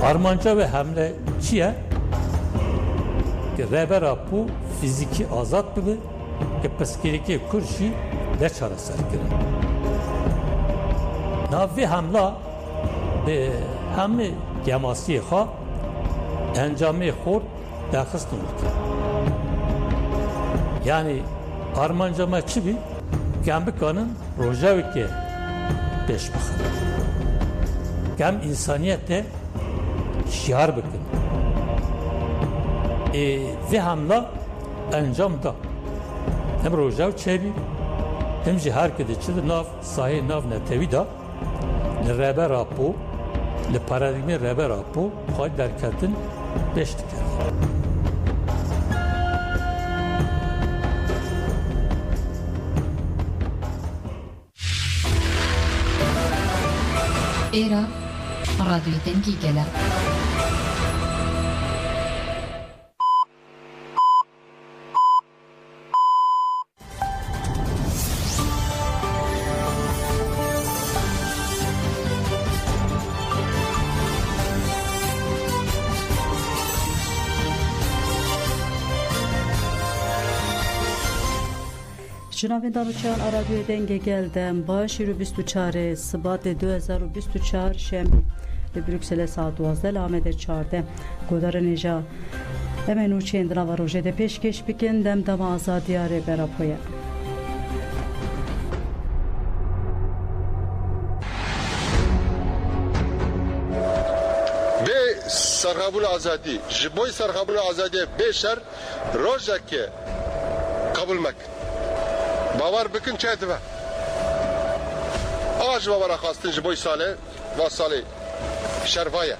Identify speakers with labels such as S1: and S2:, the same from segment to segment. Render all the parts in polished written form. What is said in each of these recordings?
S1: Armanca ve hamle çiye rebera bu fiziki azat bile ki psikolojik kurşi de çaresi kirin. Navi hamla به همه گماسی خواه انجامی خورد درخواست نمود یعنی armancama çi bi gem bikanın rojavi ki peş bakın gem insaniyette şiar bikin ve hamla encamda hem rojavi çebi hem ji herkede çi nav sahi nav netevi da rebe rapo le paradigme rebe rapo xwed derketin peş dikir.
S2: Era radyo dengi gele.
S3: جناب دانشان رادیو دنگ گلدم باش رو 24 سبات 2024 شنبه به بروکسل ساعت 12 لامد 14 گودار نجا امنو چندنا و روژه ده پیشکش بکن دم دم آزادیاره براپویا
S4: به سرخابول آزادی جبوی سرخابول آزادی بیشتر روژه که قبول مکن باور بکن چه دبه آج باور خواستن جبوی ساله و ساله شرفایه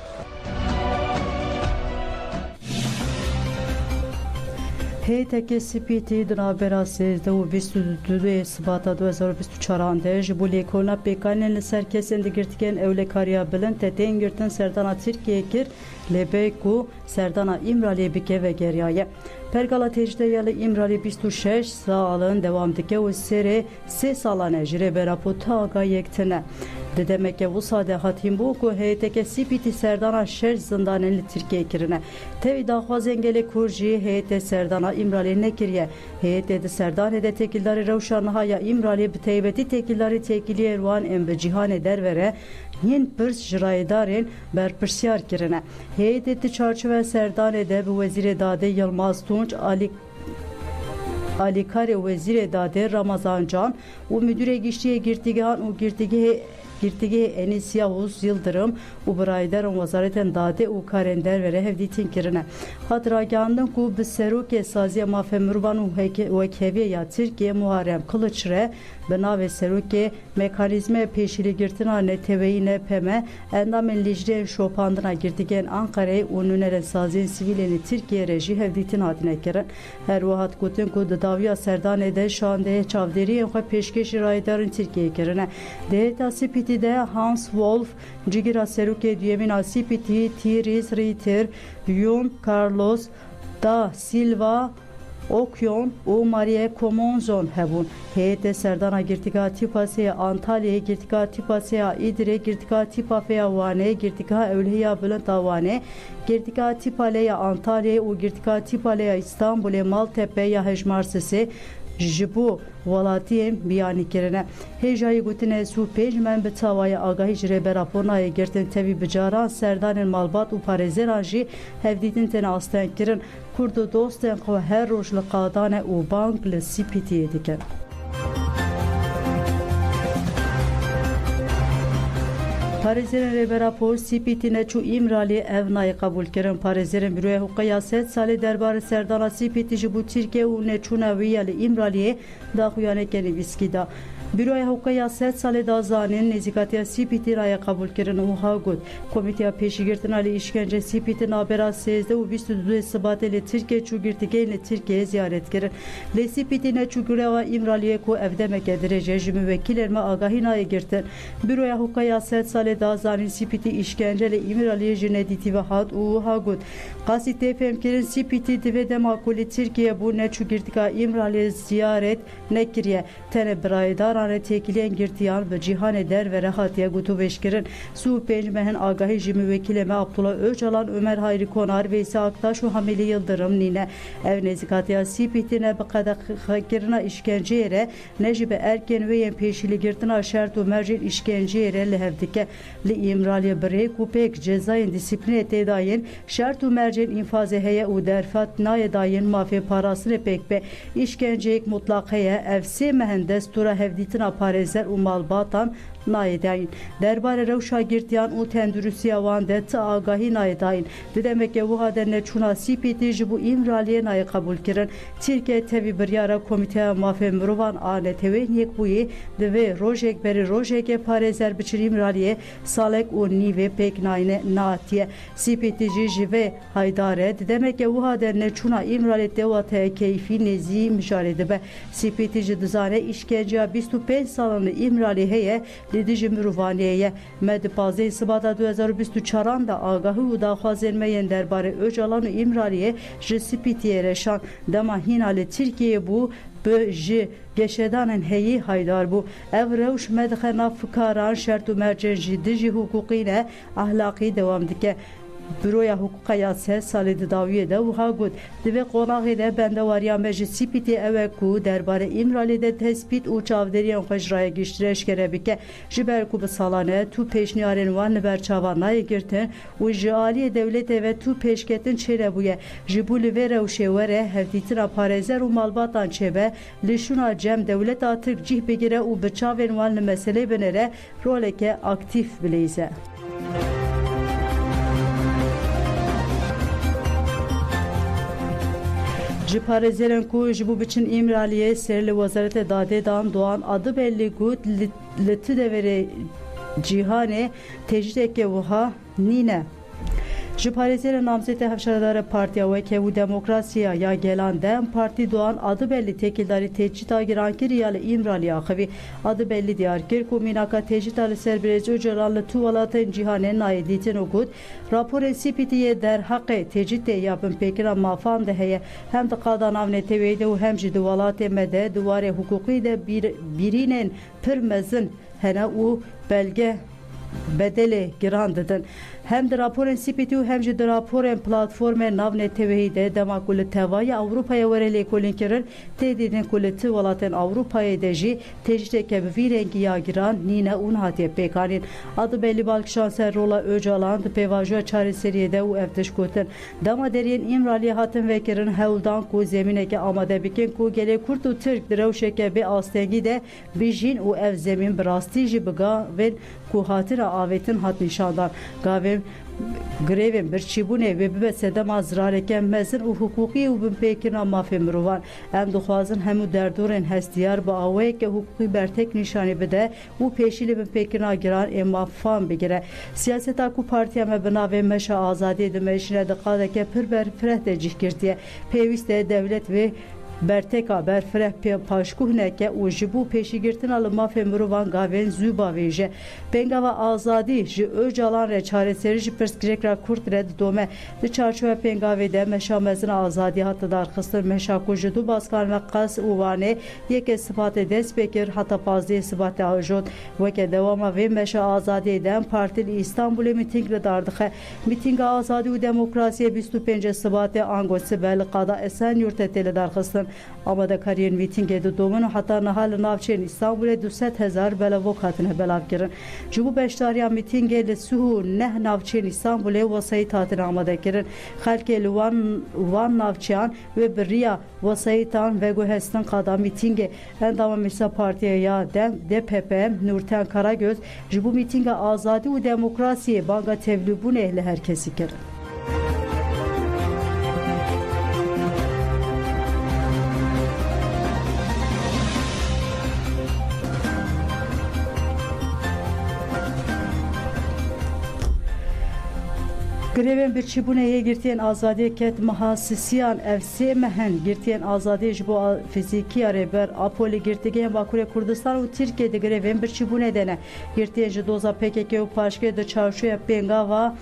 S3: هیئت سپیتی دنابرا 13 و 22 سباتا 2024 ji bu lêkolina pêkanên li ser kesên digirtîgehên ewlekariya bilind tetên girtin serdana Tirkiyeyê kir lê ku serdana İmraliyê bike vegeriyayê. Pergala têjdeya li İmralî 26 salin dewam dike û serê 3 salan ji rêbera ta yektine. Di demeke wisa de hatin bû ku heyeteke Sipîtî serdana 6 zindanên li Tirkiyeyê kirine. Tevî daxwazên gelek kur jî heyetê serdana İmralî nekiriye. Heyetê di serdanê de têkildarê rewşa nihaya İmralî bi taybetî têkildarê têkiliyê wan ên bi cîhanê dervere yên pirs ji rayedarên berpirsiyar kirine. Heyetê di çarçove serdanê de bi Wezîrê Dadê Yılmaz Tunç Alîkarê Wezîrê Dadê Ramazan Can û Müdürê Giştiyê Girtîgehan û Girtîgehê Enis Yavuz Yıldırım û biraydarên Wezaretên Dadê û karên dervere hevdîtîn kirine. Hat ragihandin ku bi serokê saziya Mafe Mirvan û Wekheviya ya Tirkiye Muharrem Kılıç re bi navê serokê mekanîzmaya pêşîlêgirtina neteweyî NPM endamên lijreyên şopandina girtîgehên Ankarayê û nûnerên saziyên sivîlên li Tirkiye re jî hevdîtîn hatine kirin. Her wiha hat gotin ku di dawiya serdanê de şandeyê çavderiyên xwe pêşkêşî rayedarên Tirkiyeyê kirine. Heyeta Sipîtî de Hans Wolf cigîra serokê duyemîn Sipîtî Thierry Ritter Juan Carlos da Silva Okyon û Marie Komonzon hebûn. Heyetê serdana girtîgeha Tîpasêya Antalyayê, girtîgeha Tîpasêya İdrê, girtîgeha Tîpafeya Wanê, girtîgeha Ewliya Bilind a Wanê, girtîgeha Tîpaleya Antalyayê û girtîgeha Tîpaleya İstanbulê, Maltepe ya Hejmar Sisê ji bo welatiyên biyanî kirine. Hêjayî gotine sû pêjmen bi çawaya agahî ji rêberapornayê girtin tevî bicaran serdanên malbat û parêzeran jî hevdîtin tên asten kirin. Kurd û dostên xwe her roj li qadane û bank li Sipîtiyê dikin. Parêzerên rêberapor Sipîtî neçû İmralî ev nayê qebûl kirin. Parêzerên Büroya Huquqa 7 salê derbarê serdana Sipîtî ji bo Tirkiye û neçûna wî ya li İmraliyê daxuyaneke nivîskî da. Büroya Hukaya 7 salı da zanın nezikatiya CPT raya kabul kirin u hagut. Komiteya peşigirtin ali işkence CPT nabera 13 u 22 Şubat ile Türkiye çugirtike ile Türkiye ziyaret kirin. Le CPT ne çugureva İmraliye ku evdemek derece müvekkillerime agahinaya girtin. Büroya Hukaya 7 salı da zanın CPT işkence ile İmraliye jinediti ve hat u hagut. Qasi tefem kirin CPT ve demakuli Türkiye bu ne çugirtika İmraliye ziyaret nekiriye. Tene biraydarane tekiliyen girtiyan ve cihane der ve rahatiye gutu beşkirin. Su pencmehen agahi jimi vekileme Abdullah Öcalan, Ömer Hayri Konar, Veysi Aktaş ve Hamili Yıldırım nine. Ev nezikatiya CPT'ne bıkada hakirina işkence yere Necip Erken ve yen peşili girtina şert ve mercil işkence yere lehevdike. Li İmraliye birey kupek cezayin disipline tedayin şert ve mercil infaze heye u derfat naye dayin mafi parasını pekbe işkenceyik mutlak heye evsi mehendes tura hevditina parezer u malbatan nayedayin. Derbare revşa girtiyan u tendürüsü yavan de ta agahi nayedayin. Demek ki bu hadenne çuna CPT bu İmraliye naye kabul kirin. Türkiye tevi bir yara komiteye mafe mruvan ane tevi niyek buyi ve rojek beri rojeke parezer biçir İmraliye salek u nive pek nayne naatiye. CPT ve haydare demek ki bu hadenne çuna İmraliye devate keyfi nezi müşarede be. CPT dizane işkence 25 salını İmraliye heye Lidiji Müruvaniye'ye Medipazı Sıbata 2024 da agahı u da xazenmeyen derbare Öcalan u İmraliye JCPT'ye reşan dema hinale Türkiye bu ji geçedanen heyi haydar bu ev revş medxena fıkaran şertu mercenci diji hukukine ahlaki devam dike. Büroya hukuka yase salı daviye de uha gud dive qonağı de bende variya meclis CPT eve ku derbare İmrali'de tespit u çavderiyen xojraya giştireş gerebike jiber ku salane tu peşniyaren van berçavanaya girtin u jaliye devlet eve tu peşketin çerebuye jibuli vere u şevere hevditina parezer u malbatan çebe lişuna cem devlet atık cih begire u bıçaven van mesele benere roleke aktif bileyse. Ciparezeren ku bu biçin İmraliye serli vazarete dadedan doğan adı belli gud liti devere cihane tecdeke vuha nine. Ciparezeren namzete hafşaradara partiya ve kevu demokrasiya ya gelen dem parti doğan adı belli tekildari tecida giranki riyali İmraliye akıvi adı belli diyarkir ku minaka tecida serbereci Öcalanlı tuvalatın cihane naiditin okut rapor CPT'ye der hakkı tecide yapın pekira mafan de heye hem de kadan avne teveyde u hem ciduvalat emede duvare hukuki de birinin pırmezin hene u belge bedeli girandidin. Hem de raporun CPT hem de raporun platformen navne tevhide demakulu tevaya Avrupa'ya verele kolinkirin tedidin kuleti valaten Avrupa'ya deji tecdeke bir rengi ya giran nine unhatiye pekanin adı belli balk şanser rola Öcalan pevajua çare seriyede u evdeş kotin dama deryen İmraliye hatın vekirin hevldan ku zemineke amade bikin ku gele kurtu Türk direvşeke be astengi de bijin u ev zemin brastiji biga ven ku hatıra avetin hat nişandan gavim grevin bir çibune ve bir sedem azrareken mezin u hukuki u bin pekina mafemruvan em duxwazin hemu derdoren hestiyar ba aweke hukuki bertek nişani bide u peşili bin pekina giran emafan bigire siyaseta ku partiya me binave meşa azadi de meşine de qadeke pir ber frehte cihkirtiye peviste devlet ve berteka berfreh paşkuhneke u jibu peşigirtin alı mafemruvan gaven züba veje pengava azadi ji Öcalan re çareseri ji perskrekra kurt red dome de çarçove pengave de meşamezin azadi hatta dar xistır meşaku jidu baskan ve qas uvane yeke sıfatı despekir hatta pazdi sıfatı ajot veke devama ve meşa azadi eden partili İstanbul'e mitingle dardıxe mitinga azadi u demokrasiye 25 sıfatı angosi bel qada esen yurteteli dar xistır Amada kariyer mitinge de domun hatta nahal navçen İstanbul'e 200,000 belavok hatine belav kirin. Cubu beştariya mitinge le suhu neh navçen İstanbul'e vasayı tatine amada kirin. Halke van navçan ve birriya vasayı tan ve gohestan kada mitinge endama Misa Partiye ya DPP Nurten Karagöz cubu mitinge azadi u demokrasiye banga tevlübun ehli herkesi kirin. Grevên birçîbûnê girtiyen azadiyê ket mahasisiyan ev sê mehen girtiyen azadiyê ji bo fîzîkiya rêber Apolê girtîgehên Bakurê Kurdistan û Tirkiye di grevên birçîbûnê de ne. Girtiyên ji doza PKK û paşkê di çarşoya pêngava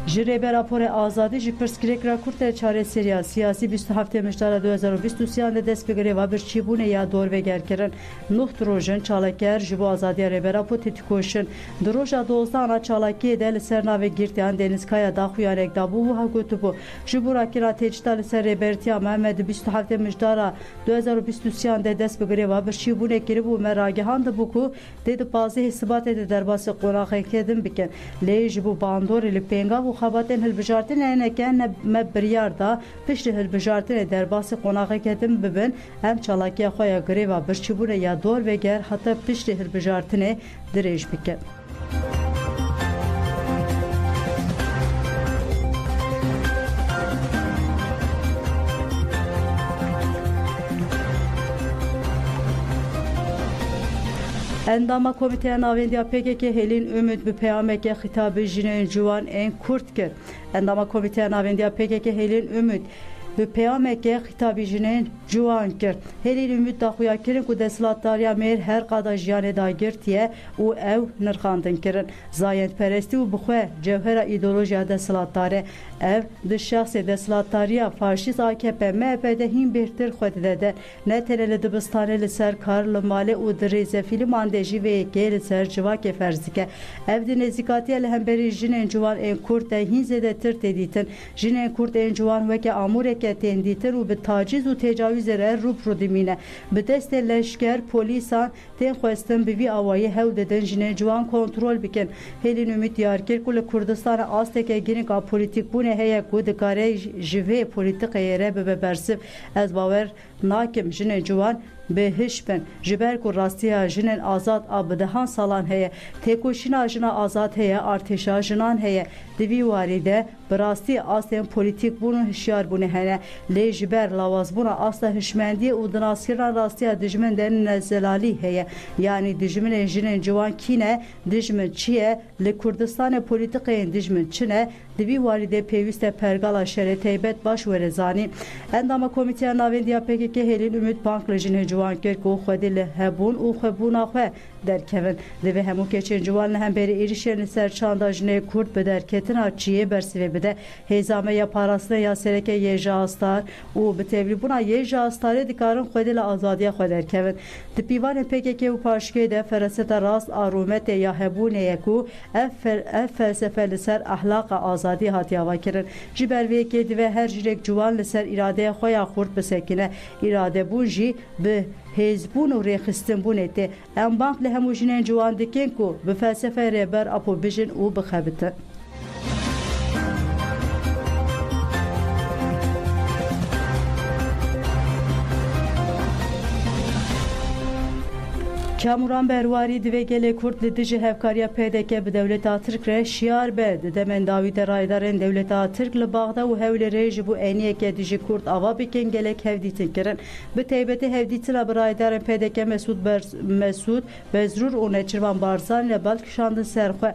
S3: ji rêber Apolê azadî ji pirsgirêkira Kurd de çareseriya siyasî 27 Mijdara 2023 de dest bi grêva birçîbûnê ya dorvegerkirin. Nuh rojin çalaker ji bo azadiya rêber Apolê têtikoşin. Di roja 12 ana çalakiyê de li ser navê girtiyan Denizkaya daxuyanek dabû wiha gotibû. Ji bo rakira têçda li ser rêbertiya Mehmed 27 Mijdara 2023 de dest bi grêva birçîbûnê kiribû me ragihandibû ku tê di pazihê Sibatê de derbasî qonaxekê din bikin. Lê ji bo bandorê li pêngav û xebatên hilbijartinê neke ne me biryar da piştî hilbijartinê derbasî qonaxekê din bibin em çalakiya xwe ya grêva birçîbûnê ya dor veger heta piştî hilbijartinê dirêj bikin. Endama Komiteya Navendiya PKK Helin Ümit bi peyameke hitabı jinên ciwan ên Kurd kir. Endama Komiteya Navendiya PKK Helin Ümit bi peyameke hitabı jinên ciwan kir. Helin Ümit daxuya kirin ku desthilatdariya mêr her qada jiyanê da girtiye û ew nirxandin kirin. Zayendperestî û bixwe cewhera îdeolojiya desthilatdarê ev di şexsê desthilatdariya faşîst AKP MHP'de hîn bêhtir xwe dide. Ne tenê li dibistanê li ser kar li malê û di rêzefîlman de jî vê yekê li ser civakê ferz dike. Ev di nêzîkatiya li hemberî jinên ciwan ên Kurd de hîn zêdetir tê dîtin. Jinên Kurd ên ciwan weke amûreke tên dîtin û bi taciz û tecavüzê re rûpru dimîne. Bi destê leşker polîsan tên xwestin bi vî awayî hewl didin jinên ciwan kontrol bikin. Helin Ümit diyar kir ku li Kurdistanê asteke ginik a polîtîkbûnê heye ku dikare ji vê polîtikayê re bibe bersiv. Ez bawer nakim jinên ciwan bêhiş bin ji ber ku rastiya jinên azad a bi dehan salan heye. Têkoşîna jina azad heye, artêşa jinan heye. Di vî warî de bi rastî astên polîtîkbûn û hişyarbûnê hene. Lê ji ber lawazbûna asta hişmendiyê û dinasîrana rastiya dijmin de nezelalî heye. Yani dijminên jinên ciwan kîne, dijmin çi ye, li Kurdistanê polîtikayên dijmin çi ne, di vî warî de pêwîst e pergala şerê taybet baş were zanî. Endama Komiteya Navendiya PKK Helin Ümit bank li jinên ciwan kir ku xwedî li hebûn û xwebûna xwe derkevin. Divê hemû keçên ciwan li hemberî êrişên li ser çanda jinê Kurd bi derketina çiyê bersivê bide. Hêzameya parastina ya sereke yê ji astar û bi tevlîbûna yê ji astarê dikarin xwedî li azadiya xwe derkevin. Di pîvanên PKK û paşkê de fereseta rast a rûmetê ya hebûnê ye ku ev felsefe li ser ahlaqa azadî hatiye vekirin. Ji ber vê yekê divê her jirek ciwan li ser îradeya xwe ya Kurd bisekine. İradebûn jî bi hêzbûn û rêxistinbûnê tê. Em bank li hemû jinên ciwan dikin ku bi felsefe rêber Apo bijin û bixebitin. Kamuran Berwarî divê gelê Kurd li dijî hevkariya PDK bi dewleta Tirk re şiyar be. Di demên dawî de raydarên dewleta Tirk li Baxda û Hewlêrê ji bo eniyeke dijî Kurd ava bikin gelek hevdîtin kirin. Bi taybetî hevdîtina bi raydarên PDK Mesûd Bezrûr û Nêçîrvan Barzanî li balkişandin serxwe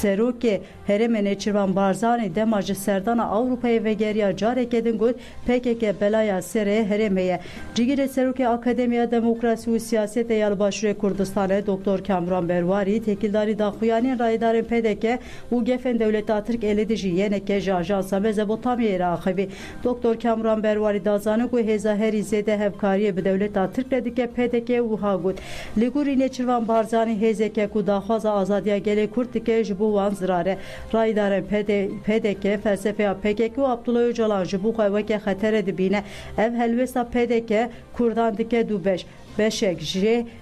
S3: Serokê herêmê Nêçîrvan Barzanî dema ji serdana Ewropayê vegeriya carekê din got PKK belaya serê herêmê ye. Cigîrê Serokê Akademiya Demokrasî û Siyasetê ya li Başûrê Kurdistanê Dr. Kamuran Berwarî têkildarî daxuyanên raydarên PDK û gefên dewleta Tirk êlê dijî yeneke ji Ajansa Mezopotamyayê re axivî. Dr. Kamuran Berwarî dazanî ku hêza herî zêde hevkariyê bi dewleta Tirk re dike PDK wiha got. Li gorî Nêçîrvan Barzanî hêzeke ku daxwaza azadiya gelê Kurd dike ji bo wan zirare. Raydarên PDK felsefeya PKK û Abdullah Öcalan ji bo xwe weke xeterê dibîne. Ev helwesta PDK Kurdan dike dû beş. Beşek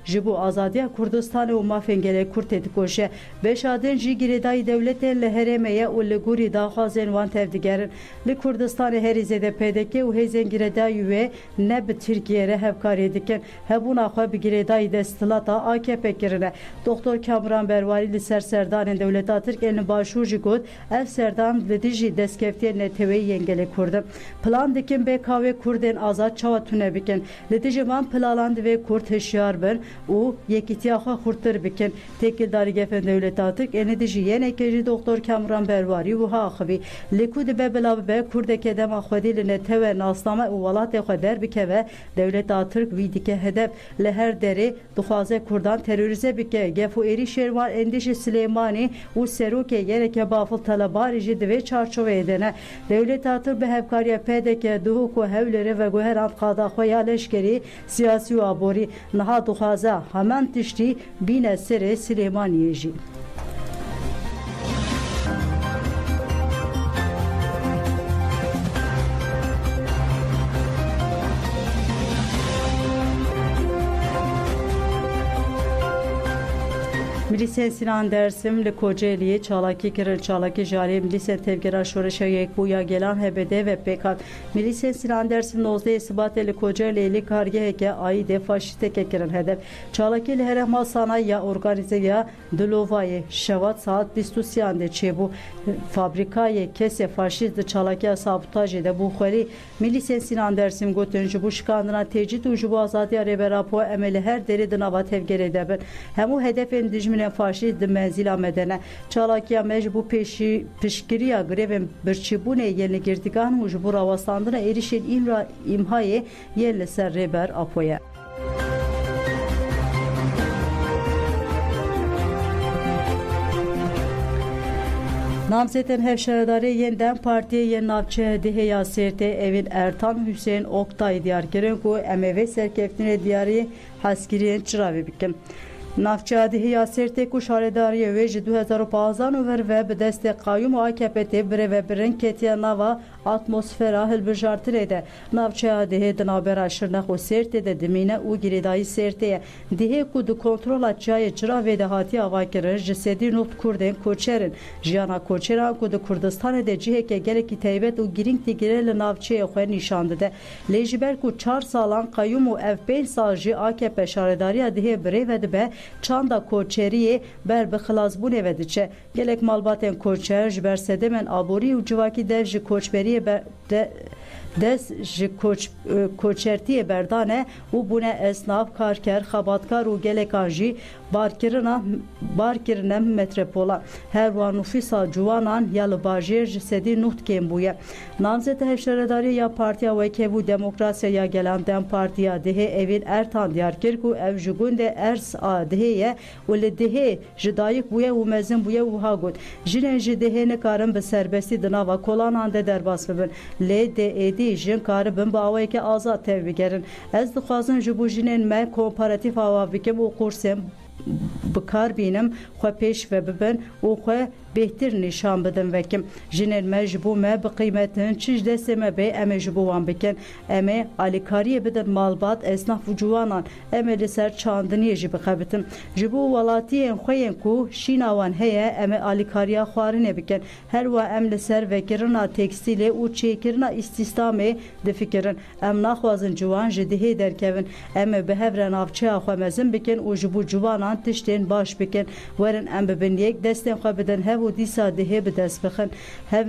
S3: ji bo azadiya Kurdistanê û mafên gelê Kurd tê dikoşe. Beşadin jî girêdayî dewletên li herêmeye û li gorî daxwazên wan tev digerin. Li Kurdistanê herî zêde PDK û hêzên girêdayî wê ne bi Tirkiye re hevkarî dikin. Hebûna xwe bi girêdayî desthilata AKP kirine. Dr. Kamuran Berwarî li ser serdanên dewleta Tirk ên başûr jî got ev serdan li dijî destkeftiyên neteweyî yên gelê Kurdin. Plan dikin bêkawê Kurdên azad çawa tune bikin. Li dijî van planan divê Kurd hişyar bin û yekîtiya xwe xurttir bikin. Têkildarî gefên Dewleta Tirk êne dijî yenekê jî Doktor Kamran Berwarî wiha axivî. Lê ku dibe bila bibe Kurdeke dema xwedî li netewe nasname û welatê xwe derbikeve, Dewleta Tirk wî dike hedef li her derê dixwaze Kurdan terörize bike. Gef û êrî Şêrvan Endişî Silêmanî û serokê geleke bafil telebarî jî divê çarçoveyê de ne. Dewleta Tirk bi hevkariya pêdeke duhok û hewlêrê veguheran qada xwe ya leşkerî siyasî û aborî niha dixwaze hemen tiştî bîne serê Silêmaniyê jî. Milisên Sinan Dersim li Kocaeli'ye çalakî kirin. Çalakî jalê milisên tevgera şoreşa yekbûya gelan HBD ve PKK. Milisên Sinan Dersim 19 Şubatê li Kocaeli'ye li kargeheke ayîdê faşîsteke kirin hedef. Çalakî li herêma sanayi ya organîzeya Dilovayê şevat saat 23 de çêbû. Fabrikayê kesê faşîst di çalakiya sabotajê de bû xwelî. Milisên Sinan Dersim gotin ji bo şikandina têcît û ji bo azadiya rêberapo em ê li her derê di nava tevgerê de bin. Hemû hedefên dijminên faşîst di menzîla me de ne. Çalakiya me ji bo piştgiriya grevên birçîbûnê yên li girtîgan û ji bo rawestandina êrişên îmhayê yên li ser rêber apoye. Namzetên hevşeredarê yên Dem Partiyê yên navçe Dihêya Sêrtê evên Ertan Hüseyin Oktay diyar kirin ku em ê vê serkeftinê diyarî hezkiriyên çiravê bikin. Navçeya Dihêya Sêrtê ku şaredariyê wê ji 2015 ver ve bi destê Qayyum û AKP'tê birêvebirin ketiye nava atmosfera hilbijartinê de. Navçeya Dihê di navbera Şirnex û Sêrtê de dimîne û girêdayî Sêrtê ye. Dihê ku di kontrola çiyayê çiravê de hatiye avakirin ji sedî nût Kurdên koçerin. Jiyana koçeran ku di Kurdistanê de ciheke gelekî taybet û girîng tîgire li navçeyê xwe nîşan dide. Lê ji ber ku 4 salan Qayyum û ev 5 sal jî AKP şaredariya Dihê birêve dibe, çanda koçeriyê ber bi xilasbûnê ve diçe. Gelek malbatên koçer ji ber sedemên aborî û civakî dev ji koçberiyê dest ji koçertiyê berdane û bûne esnaf, karker, xebatkar û gelekan jî barkirine metropola. Her wan nüfûsa ciwanan ya li bajêr ji sedî nûht kêm bûye. Namzeta hevşeredarî ya Partiya Wekêv û Demokrasya ya gelan Dem Partiya Dihê evên Ertan diyar kir ku ev ji gundê Ers a Dihê ye û li Dihê ji dayîk bûye û mezin bûye wiha got. Jinên ji Dihê nikarin bi serbestî di nava kolanan de derbas bibin. Lê de êdî jin karibin bi awayekî azad tev bigerin. Ez dixwazim ji bo jinên me komparatîv ava bikim û kursêm bikar bînim xwe pêş ve bibin û xwe bêhtir nîşan bidin vekim. Jinên me ji bo me bi qîmetin çi ji destê me bê em ê ji bo wan bikin. Em ê alîkariyê bidin malbat, esnaf û ciwanan. Em ê li ser çandiniyê jî bixebitin. Ji bo welatiyên xwe yên ku şîna wan heye em ê alîkariya xwarinê bikin. Her wa em li ser vekirina tekstîlê û çêkirina îstîsdamê difikirin. Em naxwazin ciwan ji Dihê derkevin. Em ê bi hev re navçeya xwe mezin bikin û ji bo ciwanan tiştên baş bikin. Werin em bibin yek destên xwe bidin hev û dîsa Dihê bi dest bixin. Hev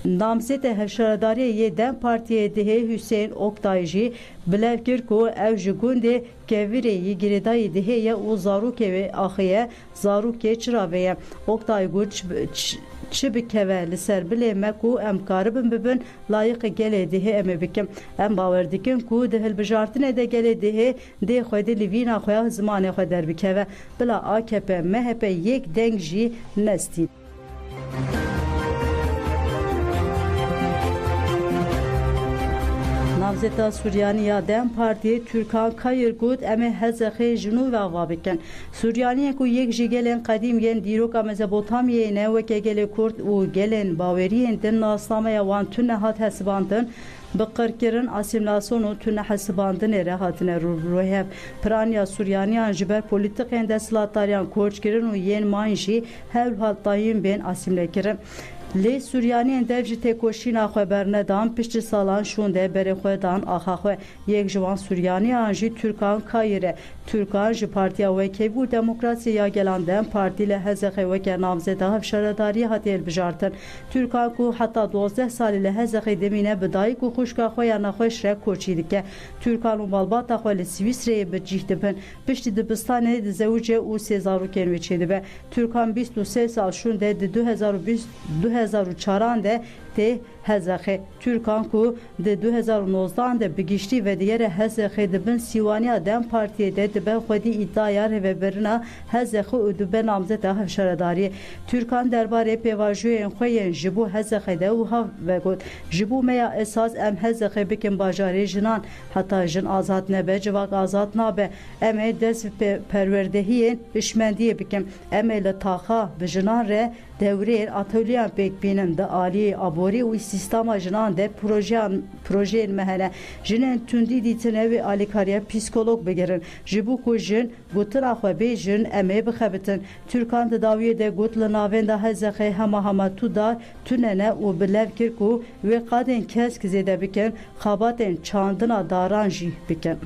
S3: namzeta hevşeredariyê yê Dem Partiyê Dihê Hüseyin Oktay jî bilev kir ku ev ji gundê kevirê yî girêdayî Dihê ye û zarokê wê axiye zarokê çiravê ye. Oktay got çi bikeve li ser bilê me ku em karibin bibin layıqê gelê Dihê em ê bikin. Em bawer dikin ku di hilbijartinê de gelê Dihê dê xwedî li vîna xwe zimanê xwe derbikeve. Bila AKP, MHP yek deng jî nestîn. Namzeta Suryanî ya Dem Partiyê Türkan Kayır got em ê hezexê ji nû ve ava bikin. Suryaniyê ku yek ji gelên qedîm yên dîroka Mezopotamyayê ne weke gelê Kurd û gelên baweriyên din nasnameya wan tune hat hesibandin bi qirkirin asîmlasyon û tune hesibandinê re hatine rûhev. Piraniya Suryaniyan ji ber polîtikên desthilatdariyan koçkirin û yên man jî hewl haltayîn bên asîmlekirin. لی سوریانی درج تکوشینا خبرنه دان پشت سالان شونده بر خودان آخه یک جوان سوریانی آنجی ترکان کایره ترکان ج پارتیا و کیبو دموکراسی یا گلاندن پارتی له هزخه و که نامزده هفشارداری هاتیل بجارتن ترکان کو حتی 12 سال له هزخه دمینه بدای کو خوشکا خویا نخوش را کوچیدکه ترکان و مالبات خو له سوئیسری بجیهدبن پشت دبستان د زوجه او سزارو کنوی چیده ترکان 23 سال شونده 2020 2004 ده ته هزخه ترکان کو د 2019 ده بگیشتی و دیگر هزخه دبن سیوانی دم پارتی ده به خودی ادعای و برنا هزخه او دبن نامزد هفشارداری ترکان درباره پیواژوی خوین جبو هزخه ده او ها و گفت جبو میا اساس ام هزخه بکن باجاری جنان حتی جن آزاد نبه جواک آزاد نبه ام دست پروردهی بشمندی بکن ام لطاقه بجنان ره دوره اتلیان پک بینن ده عالی ابوری و سیستم جنان ده پروژه مهنه جنن تندی دیتنه و آلیکاریا پسیکولوگ بگیرن جبو کو جن گوتر اخو به جن امه بخبتن ترکان تداوی ده گوت لناوین ده هزخه همه تو دا تننه و بلو کرکو و قادن کس که زیده بکن خاباتن چاندنا دارانجی بکن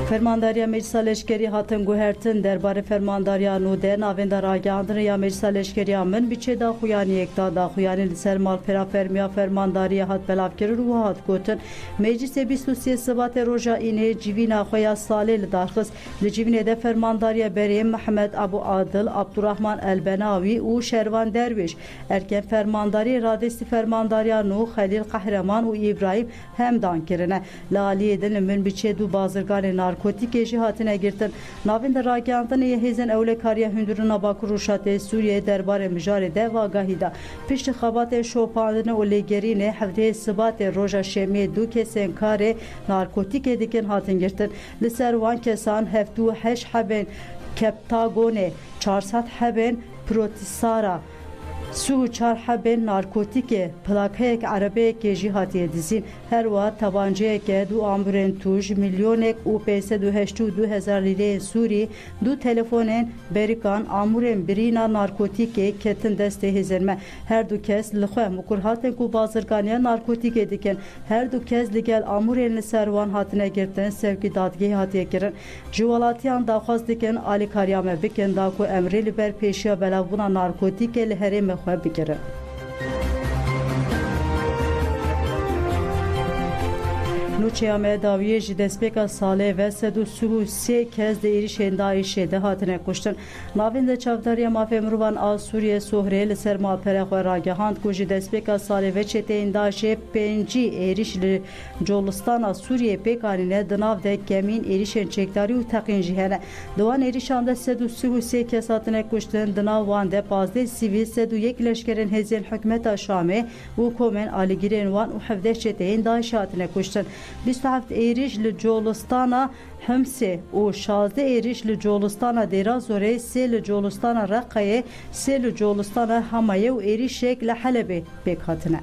S3: فرمانداریا مجلس لشکری هاتن گوهرتن درباره فرمانداریا نو ده ناویندار آگاندن یا مجلس لشکری من بیچه دا خویانی اکتا دا خویانی لسر مال فرافرمیا فرمانداریا هات بلاف کرر و هات گوتن مجلس 23 سبات روژا اینه جیوینا خویا ساله لدارخص لجیوینه ده فرمانداریا بریم محمد ابو عادل عبدالرحمن البناوی و شروان درویش erken فرمانداری رادستی فرمانداریا نو خلیل قهرمان و ابراهیم همدان کرنه لالی دل من بیچه دو بازرگان narkotik jihatine girtin. Navin de rakiyantan hezin evle kariye hündürün Bakur Ruşate Suriye derbare müjare de vagahida. Pişti xabate şopandine o legerine hafte sıbate roja şemiye du kesen kare narkotik edikin hatin girtin. Liser van kesan heftu heş haben keptagone 400 haben protisara سو چار حبن نارکوتیک پلاکه عربی که جهاتیه دیزین هر وقت تبانجه که دو آمبرن توش میلیونک او پیسه 2000 لیره سوری دو تلفونن بریکان آمورن برینا نارکوتیک کتن دسته هزرمه هر دو کس لخواه مکرهاتن کو بازرگانیا نارکوتیک دیکن هر دو کس لگل آمورن لسروان هاتنه گرتن sevki دادگی هاتیه کرن جوالاتیان داخواست دیکن آلی کاریامه بکن دا کو امری لبر پیشیا بلاونا نارکوتیک لحرم خواه بگیره نوچیامه داویه جی دسپیکا ساله و سدو سو سه کز ده ایریشن دایشه ده هاتنه کشتن ناوین ده چاوداری مافه مروان آل سوریه سوهره لسر مالپره خواه راگهاند کو جی دسپیکا ساله و چته این دایشه پنجی ایریش جولستان سوریه پیکانینه دناو ده کمین ایریشن چکداری و تقین جهنه دوان ایریشان ده سدو سو سه کز هاتنه کشتن دناو وان ده پازده سیویل سدو یک لشکرین هزین حکمت شامه و کومن آلیگیرین وان و حفده چته این دایشه هاتنه کشتن 27 ایریش لجولستانا همسه و 16 ایریش لجولستانا دیرازوره 3 لجولستانا رقیه 3 لجولستانا همایه و ایریش شکل حلبه بکاتنه